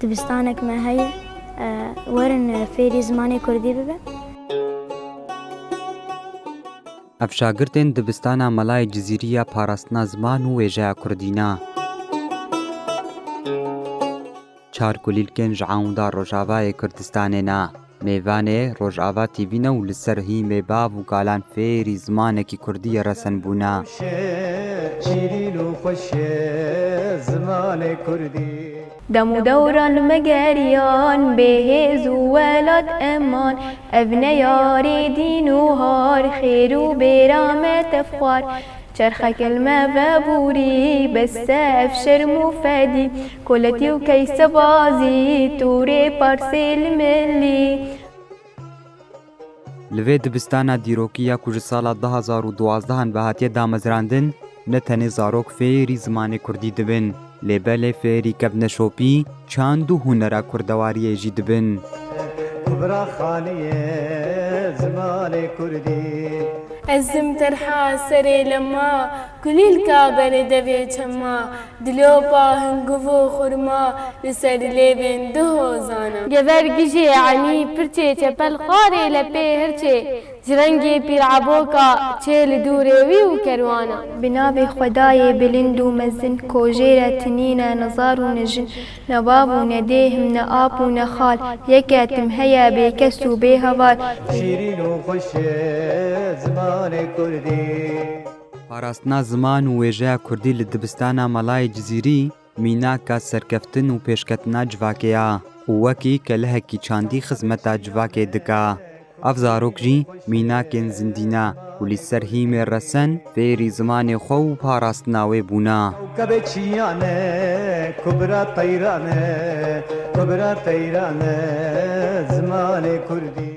دبستانك ما هي ورن فێری زمانی کوردی ببێ. ئەف شاگردên dibistana Melayê Cizîrî ya parastina ziman û wêjeya Kurdî ne. Çar kulîlkên ji Ewda Rojavayê Kurdistanê ne. Mêvanê Rojava TV ne û li ser hîmê bav û galan fêrî zimanekî Kurdî resen bûne. دم و دوران مگریان بهز و ولاد امان ابن یاری دین و هار خیر و برامت افخار چرخک المبابوری بسته افشر مفدی کلتی و کیس بازی توری پارسیل ملی. Li vê dibistana dîrokiya ku ji sala 2012 bi hatiye damezrandin, ne tenê zarok fêrî zimanê Kurdî dibin, lêbelê fêrî kevne şopî, çand û hunera kurdewariyê jî dibin. ئەزم تەرحا سەرێ لەما گولیل کابەرێ دەوێ چەما دلۆپا هەنگڤ و خورما لەسەر لێبێن دهۆزانە گەڤەر گژێ عنی پرچێ چەپەل خوارێ لە پێ هەرچێ جرەنگێ پیرعبۆکا چێ لە دوورێوی و کەروانە. بناوێ خودایێ بلند و مەزن کۆژێرە تنینە نەزار و نەژن نەباب و نەدێهم نە ئاپ و نەخال یەکەتم هەیە بێکەس و بێ هەوار. Parastina ziman û wêjeya Kurdî li dibistana Melayê Cizîrî mînaka serkeftin û pêşketina civakê ya û wekî kelehekî çandî xizmeta civakê dike. Ev zarok jî mînakên zindî ne û li ser hîmê resen fêrî zimanê xwe û parastina wê bûne. Kubra teyrane zimanê Kurdî.